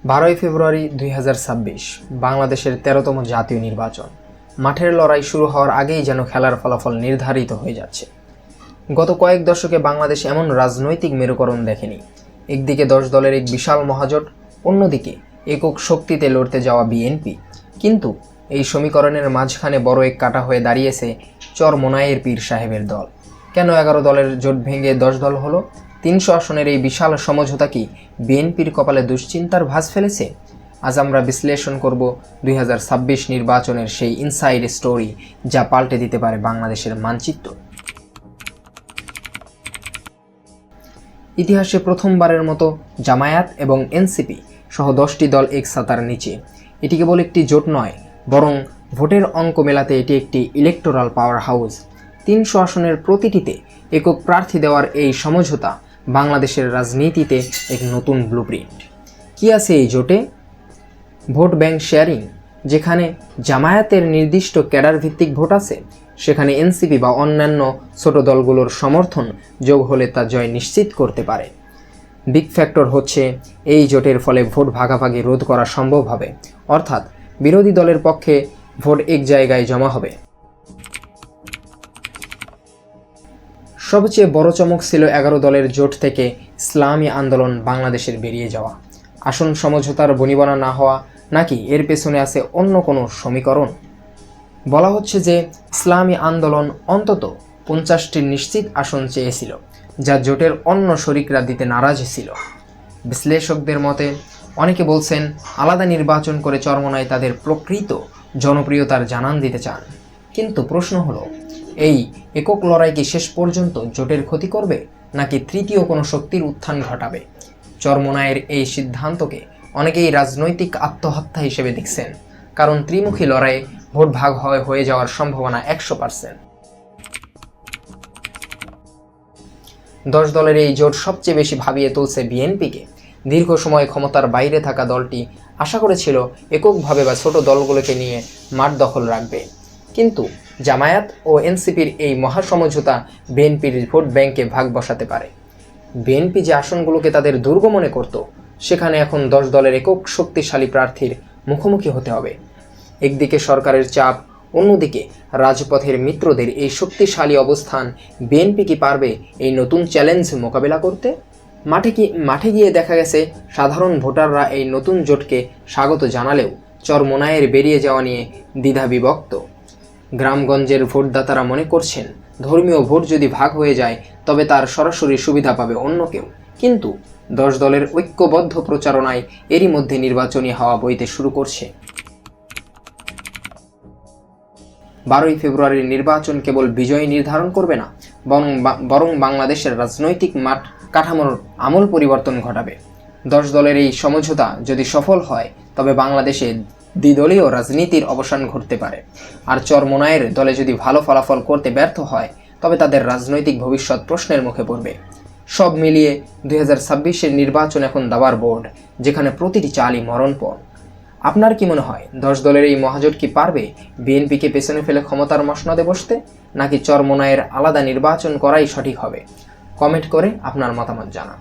12 ফেব্রুয়ারি 2026 বাংলাদেশের 13তম জাতীয় নির্বাচন। মাঠের লড়াই শুরু হওয়ার আগেই যেন খেলার ফলাফল নির্ধারিত হয়ে যাচ্ছে। গত কয়েক দশকে বাংলাদেশ এমন রাজনৈতিক মেরুকরণ দেখেনি। একদিকে 10 দলের এক বিশাল মহাজোট, অন্যদিকে একক শক্তিতে লড়তে যাওয়া বিএনপি। কিন্তু এই সমীকরণের মাঝখানে বড় এক কাঁটা হয়ে দাঁড়িয়েছে চরমোনাইয়ের পীর সাহেবের দল। কেন 11 দলের জোট ভেঙে 10 দল হলো? 300 আসনের এই বিশাল সমঝোতা কি বিএনপির কপালে দুশ্চিন্তার ভাঁজ ফেলেছে? আজ আমরা বিশ্লেষণ করব 2026 নির্বাচনের সেই ইনসাইড স্টোরি, যা পাল্টে দিতে পারে বাংলাদেশের মানচিত্র। ইতিহাসে প্রথমবারের মতো জামায়াত এবং এনসিপি সহ 10টি দল এক ছাতার নিচে। এটি কেবল একটি জোট নয়, বরং ভোটের অঙ্ক মেলাতে এটি একটি ইলেকটোরাল পাওয়ার হাউস। 300 আসনের প্রতিটিতে একক প্রার্থী দেওয়ার এই সমঝোতা বাংলাদেশের রাজনীতিতে এক নতুন ব্লুপ্রিন্ট। কি আছে এই জোটে? Vote bank sharing. যেখানে জামায়াতের নির্দিষ্ট ক্যাডার ভিত্তিক ভোট আছে, সেখানে এনসিপি বা অন্যান্য ছোট দলগুলোর সমর্থন যোগ হলে তা জয় নিশ্চিত করতে পারে। বিগ ফ্যাক্টর হচ্ছে এই জোটের ফলে ভোট ভাগাভাগি রোধ করা সম্ভব হবে, অর্থাৎ বিরোধী দলের পক্ষে ভোট এক জায়গায় জমা হবে। সবচেয়ে বড় চমক ছিল 11 দলের জোট থেকে ইসলামী আন্দোলন বাংলাদেশের বেরিয়ে যাওয়া। আসন সমঝোতার বনিবনা না হওয়া, নাকি এর পেছনে আছে অন্য কোনো সমীকরণ? বলা হচ্ছে যে ইসলামী আন্দোলন অন্তত 50টি নিশ্চিত আসন চেয়েছিল, যা জোটের অন্য শরিকরা দিতে নারাজ ছিল। বিশ্লেষকদের মতে অনেকে বলছেন আলাদা নির্বাচন করে চরমোনাই তাদের প্রকৃত জনপ্রিয়তার জানান দিতে চান। কিন্তু প্রশ্ন হলো, এই একক লড়াই কি শেষ পর্যন্ত জোটের ক্ষতি করবে, নাকি তৃতীয় কোনো শক্তির উত্থান ঘটাবে? চরমোনাইয়ের এই সিদ্ধান্তকে অনেকেই রাজনৈতিক আত্মহত্যা হিসেবে দেখছেন, কারণ ত্রিমুখী লড়াইয়ে ভোট ভাগ হয়ে যাওয়ার সম্ভাবনা 100%। 10 দলের এই জোট সবচেয়ে বেশি ভাবিয়ে তুলছে বিএনপিকে। দীর্ঘ সময় ক্ষমতার বাইরে থাকা দলটি আশা করেছিল এককভাবে বা ছোট দলগুলোকে নিয়ে মাঠ দখল রাখবে। কিন্তু জামায়াত ও এনসিপির এই মহাসমঝোতা বিএনপির ভোট ব্যাংকে ভাগ বসাতে পারে। বিএনপি যে আসনগুলোকে তাদের দুর্গ মনে করত, সেখানে এখন 10 দলের একক শক্তিশালী প্রার্থীর মুখোমুখি হতে হবে। একদিকে সরকারের চাপ, অন্যদিকে রাজপথের মিত্রদের এই শক্তিশালী অবস্থান। বিএনপি কি পারবে এই নতুন চ্যালেঞ্জ মোকাবেলা করতে? মাঠে গিয়ে দেখা গেছে সাধারণ ভোটাররা এই নতুন জোটকে স্বাগত জানালেও চরমোনাইয়ের বেরিয়ে যাওয়া নিয়ে দ্বিধা বিভক্ত। গ্রামগঞ্জের ভোটদাতারা মনে করছেন ধর্মীয় ভোট যদি ভাগ হয়ে যায় তবে তার সরাসরি সুবিধা পাবে অন্য কেউ। কিন্তু 10 দলের ঐক্যবদ্ধ প্রচারণায় এরই মধ্যে নির্বাচনী হাওয়া বইতে শুরু করছে। 12 ফেব্রুয়ারির নির্বাচন কেবল বিজয় নির্ধারণ করবে না, বরং বাংলাদেশের রাজনৈতিক মাঠ কাঠামোর আমূল পরিবর্তন ঘটাবে। 10 দলের এই সমঝোতা যদি সফল হয়, তবে বাংলাদেশে দ্বিদলীয় রাজনীতির অবসান ঘটতে পারে। আর চরমোনাইয়ের দলে যদি ভালো ফলাফল করতে ব্যর্থ হয়, তবে তাদের রাজনৈতিক ভবিষ্যৎ প্রশ্নের মুখে পড়বে। সব মিলিয়ে 2026-এর নির্বাচন এখন দাবার বোর্ড, যেখানে প্রতিটি চালই মরণপণ। আপনার কি মনে হয় 10 দলের এই মহাজোট কি পারবে বিএনপিকে পেছনে ফেলে ক্ষমতার মসনদে বসতে, নাকি চরমোনাইয়ের আলাদা নির্বাচন করাই সঠিক হবে? কমেন্ট করে আপনার মতামত জানান।